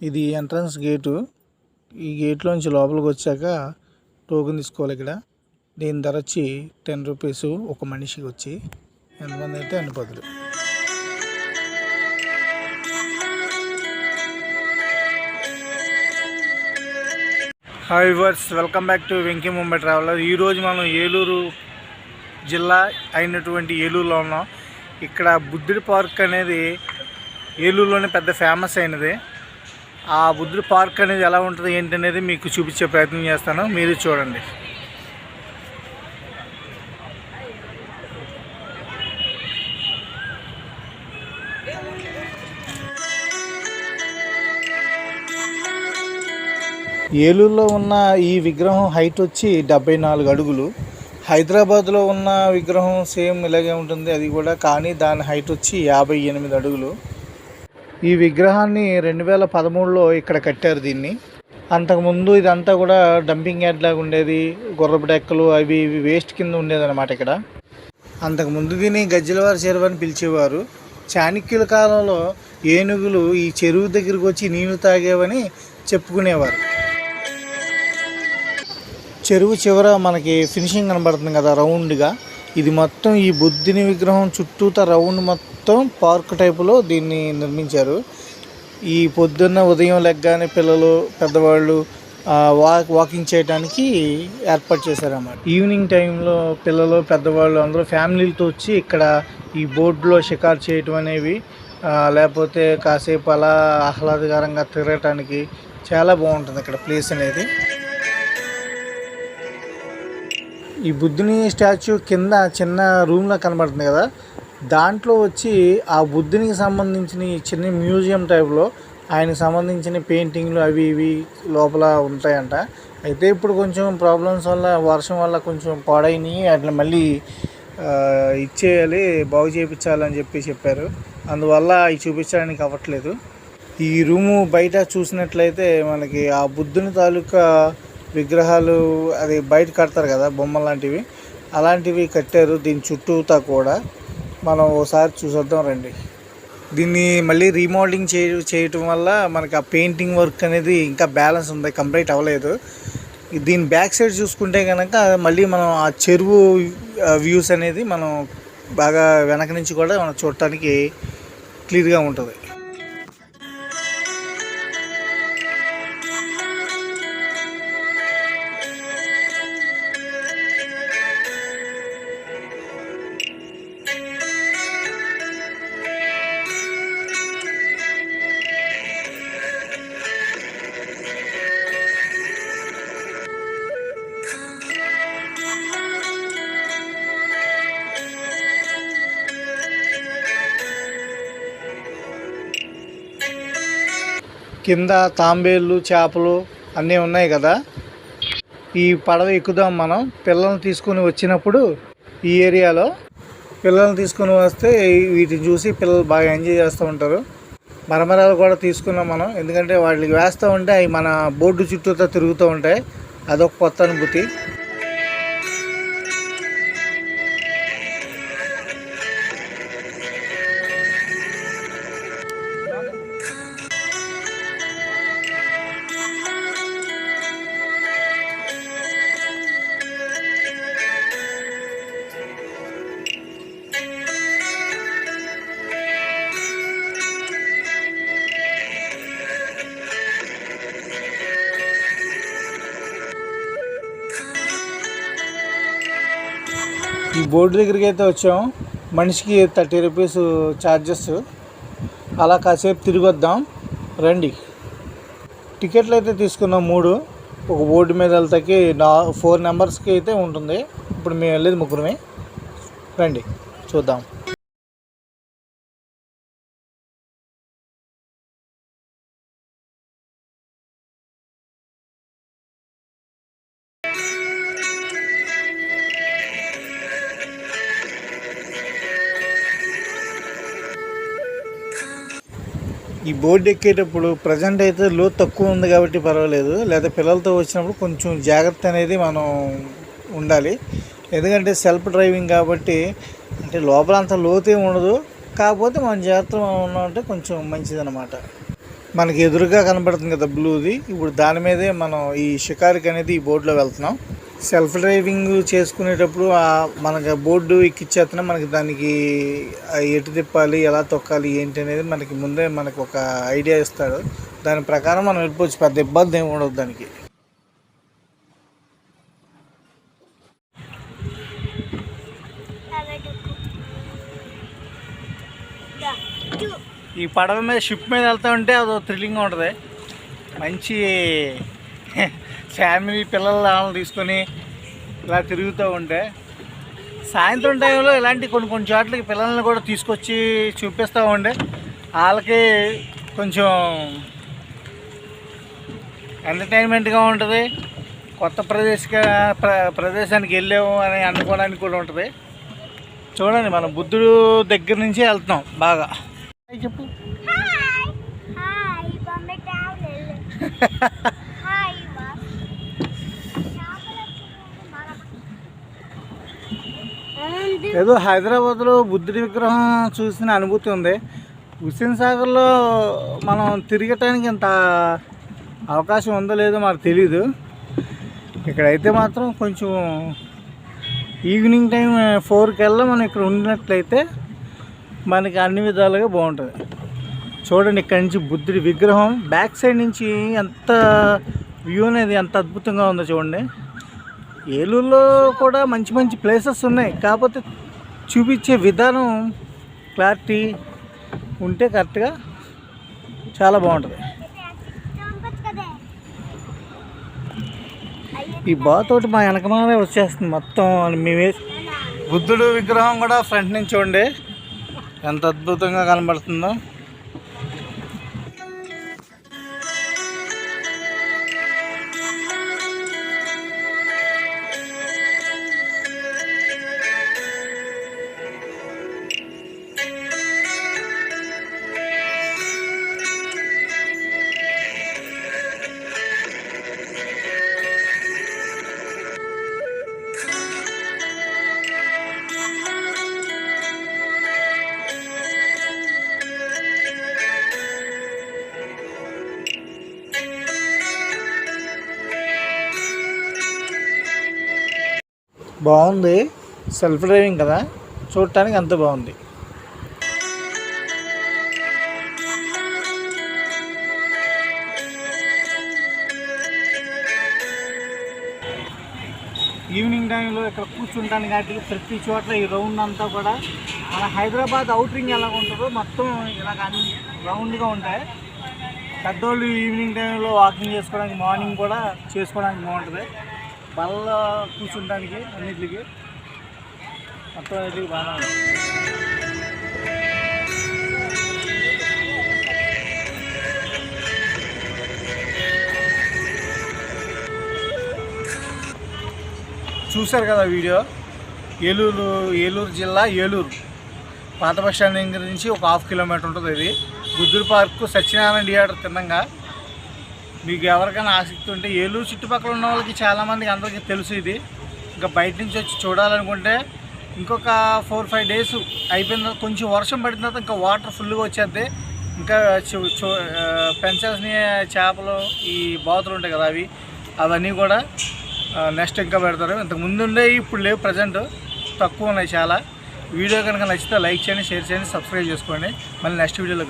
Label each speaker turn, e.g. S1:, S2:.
S1: ఇది entrance gate. ఈ గేట్లోంచి లోపలికి వచ్చాక టోకెన్ తీసుకోవాలి. ఇక్కడ దీని ధర వచ్చి 10 రూపీస్ ఒక మనిషికి వచ్చి, ఎంతమంది అయితే అన్ని పదులు. Hi viewers, welcome back to Venky Mumbai traveller. ఈరోజు మనం ఏలూరు జిల్లా అయినటువంటి ఏలూరులో ఉన్నాం. ఇక్కడ బుద్ధుడి పార్క్ అనేది ఏలూరులోనే పెద్ద ఫేమస్ అయినది. ఆ బుద్ధుడి పార్క్ అనేది ఎలా ఉంటుంది ఏంటనేది మీకు చూపించే ప్రయత్నం చేస్తాను, మీరు చూడండి. ఏలూరులో ఉన్న ఈ విగ్రహం హైట్ వచ్చి 74 అడుగులు. హైదరాబాద్లో ఉన్న విగ్రహం సేమ్ ఇలాగే ఉంటుంది, అది కూడా, కానీ దాని హైట్ వచ్చి 58 అడుగులు. ఈ విగ్రహాన్ని 2013లో ఇక్కడ కట్టారు దీన్ని. అంతకుముందు ఇదంతా కూడా డంపింగ్ యార్డ్ లాగా ఉండేది. గుర్రపు డెక్కలు అవి ఇవి వేస్ట్ కింద ఉండేదన్నమాట ఇక్కడ. అంతకుముందు దీన్ని గజ్జలవారి చెరువు అని పిలిచేవారు. చాణక్యుల కాలంలో ఏనుగులు ఈ చెరువు దగ్గరికి వచ్చి నీళ్లు తాగేవని చెప్పుకునేవారు. చెరువు చివర మనకి ఫినిషింగ్ కనబడుతుంది కదా రౌండ్గా, ఇది మొత్తం ఈ బుద్ధుని విగ్రహం చుట్టూతా రౌండ్ మొత్తం పార్క్ టైపులో దీన్ని నిర్మించారు. ఈ పొద్దున్న ఉదయం లెగ్గానే పిల్లలు పెద్దవాళ్ళు వాకింగ్ చేయడానికి ఏర్పాటు చేశారన్నమాట. ఈవినింగ్ టైంలో పిల్లలు పెద్దవాళ్ళు అందరూ ఫ్యామిలీలతో వచ్చి ఇక్కడ ఈ బోర్డులో షికారు చేయటం అనేవి, లేకపోతే కాసేపు అలా ఆహ్లాదకరంగా తిరగటానికి చాలా బాగుంటుంది ఇక్కడ ప్లేస్ అనేది. ఈ బుద్ధుని స్టాచ్యూ కింద చిన్న రూమ్లో కనబడుతుంది కదా, దాంట్లో వచ్చి ఆ బుద్ధునికి సంబంధించిన చిన్న మ్యూజియం టైప్లో ఆయనకు సంబంధించిన పెయింటింగ్లు అవి ఇవి లోపల ఉంటాయంట. అయితే ఇప్పుడు కొంచెం ప్రాబ్లమ్స్ వల్ల, వర్షం వల్ల కొంచెం పాడైనవి, అట్లా మళ్ళీ ఇచ్చేయాలి, బాగు చేయించాలని చెప్పారు. అందువల్ల ఇవి చూపించడానికి అవ్వట్లేదు. ఈ రూము బయట చూసినట్లయితే మనకి ఆ బుద్ధుని తాలూకా విగ్రహాలు అది బయట కడతారు కదా, బొమ్మలు లాంటివి, అలాంటివి కట్టారు దీని చుట్టూతా కూడా. మనం ఒకసారి చూసొద్దాం రండి. దీన్ని మళ్ళీ రీమోడలింగ్ చేయటం వల్ల మనకి ఆ పెయింటింగ్ వర్క్ అనేది ఇంకా బ్యాలెన్స్ ఉంది, కంప్లీట్ అవ్వలేదు. దీని బ్యాక్ సైడ్ చూసుకుంటే కనుక మళ్ళీ మనం ఆ చెరువు వ్యూస్ అనేది మనం బాగా వెనక నుంచి కూడా మనం చూడటానికి క్లియర్గా ఉంటుంది. కింద తాంబేళ్ళు చేపలు అన్నీ ఉన్నాయి కదా. ఈ పడవ ఎక్కుదాం మనం. పిల్లల్ని తీసుకుని వచ్చినప్పుడు ఈ ఏరియాలో పిల్లల్ని తీసుకుని వస్తే వీటిని చూసి పిల్లలు బాగా ఎంజాయ్ చేస్తూ ఉంటారు. మరమరాలు కూడా తీసుకున్నాం మనం, ఎందుకంటే వాళ్ళకి వేస్తూ ఉంటే అవి మన బోర్డు చుట్టూతో తిరుగుతూ ఉంటాయి. అదొక కొత్త అనుభూతి. ఈ బోర్డు దగ్గరికి అయితే వచ్చాం. మనిషికి 30 రూపీస్ ఛార్జెస్. అలా కాసేపు తిరిగి వద్దాం రండి. టికెట్లు అయితే తీసుకున్నాం 3. ఒక బోర్డు మీద వెళ్తాకి 4 నెంబర్స్కి అయితే ఉంటుంది. ఇప్పుడు మేము వెళ్ళేది 3. రండి చూద్దాం. ఈ బోర్డు ఎక్కేటప్పుడు ప్రజెంట్ అయితే లోతు తక్కువ ఉంది కాబట్టి పర్వాలేదు, లేదా పిల్లలతో వచ్చినప్పుడు కొంచెం జాగ్రత్త అనేది మనం ఉండాలి. ఎందుకంటే సెల్ఫ్ డ్రైవింగ్ కాబట్టి, అంటే లోపల అంత లోతే ఉండదు, కాకపోతే మన జాగ్రత్తగా ఉన్నామంటే కొంచెం మంచిదన్నమాట. మనకి ఎదురుగా కనబడుతుంది కదా బ్లూది, ఇప్పుడు దాని మీదే మనం ఈ షికారికి అనేది ఈ బోర్డులో వెళ్తున్నాం. సెల్ఫ్ డ్రైవింగ్ చేసుకునేటప్పుడు మనకి బోర్డు ఎక్కిచ్చేస్తున్నా మనకి దానికి ఎటు తిప్పాలి, ఎలా తొక్కాలి ఏంటి అనేది మనకి ముందే మనకు ఒక ఐడియా ఇస్తాడు. దాని ప్రకారం మనం వెళ్ళిపోవచ్చు, పెద్ద ఇబ్బంది ఏమి ఉండదు దానికి. ఈ పడవ మీద షిప్ మీద వెళ్తూ ఉంటే అదో థ్రిల్లింగ్గా ఉంటుంది. మంచి ఫ్యామిలీ పిల్లలు తీసుకొని ఇలా తిరుగుతూ ఉంటే సాయంత్రం టైంలో ఇలాంటి కొన్ని చోట్లకి పిల్లల్ని కూడా తీసుకొచ్చి చూపిస్తూ ఉండే వాళ్ళకి కొంచెం ఎంటర్టైన్మెంట్గా ఉంటుంది. కొత్త ప్రదేశానికి వెళ్ళాము అని అనుకోవడానికి కూడా ఉంటుంది. చూడండి, మనం బుద్ధుడు దగ్గర నుంచి వెళ్తున్నాం. బాగా చెప్పు. ఏదో హైదరాబాద్లో బుద్ధుడి విగ్రహం చూసిన అనుభూతి ఉంది. హుస్సేన్ సాగర్లో మనం తిరగటానికి ఇంత అవకాశం ఉందో లేదో మనకు తెలీదు. ఇక్కడైతే మాత్రం కొంచెం ఈవినింగ్ టైం 4 మనం ఇక్కడ ఉండినట్లయితే మనకి అన్ని విధాలుగా బాగుంటుంది. చూడండి, ఇక్కడ నుంచి బుద్ధుడి విగ్రహం బ్యాక్ సైడ్ నుంచి ఎంత వ్యూ అనేది ఎంత అద్భుతంగా ఉందో చూడండి. ఏలూరులో కూడా మంచి మంచి ప్లేసెస్ ఉన్నాయి, కాకపోతే చూపించే విధానం క్లారిటీ ఉంటే కరెక్ట్గా చాలా బాగుంటుంది. ఈ బాతోటి మా వెనకమాలే వచ్చేస్తుంది మొత్తం. మేమే బుద్ధుడు విగ్రహం కూడా ఫ్రంట్ నుంచి చూడండి ఎంత అద్భుతంగా కనబడుతుందో. బాగుంది, సెల్ఫ్ డ్రైవింగ్ కదా, చూడటానికి అంత బాగుంది. ఈవినింగ్ టైంలో ఇక్కడ కూర్చుంటాను కాబట్టి ప్రతి చోట్ల ఈ రౌండ్ అంతా కూడా మన హైదరాబాద్ అవుటింగ్ ఎలా ఉంటుందో మొత్తం ఇలాగ అన్ని రౌండ్గా ఉంటాయి. పెద్దోళ్ళు ఈవినింగ్ టైంలో వాకింగ్ చేసుకోవడానికి, మార్నింగ్ కూడా చేసుకోవడానికి బాగుంటుంది. బల్ల కూర్చుంటానికి అన్నిటికి మొత్తం అన్నిటికి బాగా ఉంటుంది. చూశారు కదా వీడియో. ఏలూరు జిల్లా ఏలూరు పాత బస్ స్టాండ్ దగ్గర నుంచి ఒక 1/2 కిలోమీటర్ ఉంటుంది. ఇది బుద్ధుడి పార్కు సత్యనారాయణ థియేటర్ తిన్నంగా. మీకు ఎవరికైనా ఆసక్తి ఉంటే ఏలూరు చుట్టుపక్కల ఉన్న వాళ్ళకి చాలామందికి అందరికీ తెలుసు ఇది. ఇంకా బయట నుంచి వచ్చి చూడాలనుకుంటే ఇంకొక 4-5 డేస్ అయిపోయిన కొంచెం వర్షం పడిన తర్వాత ఇంకా వాటర్ ఫుల్గా వచ్చేద్ది. ఇంకా పెంచాల్సిన చేపలు, ఈ బాతులు ఉంటాయి కదా, అవన్నీ కూడా నెక్స్ట్ ఇంకా పెడతారు. ఇంతకు ముందు ఉండే ఇప్పుడు లేవు, ప్రజెంట్ తక్కువ ఉన్నాయి చాలా. వీడియో కనుక నచ్చితే లైక్ చేయండి, షేర్ చేయండి, సబ్స్క్రైబ్ చేసుకోండి. మళ్ళీ నెక్స్ట్ వీడియోలో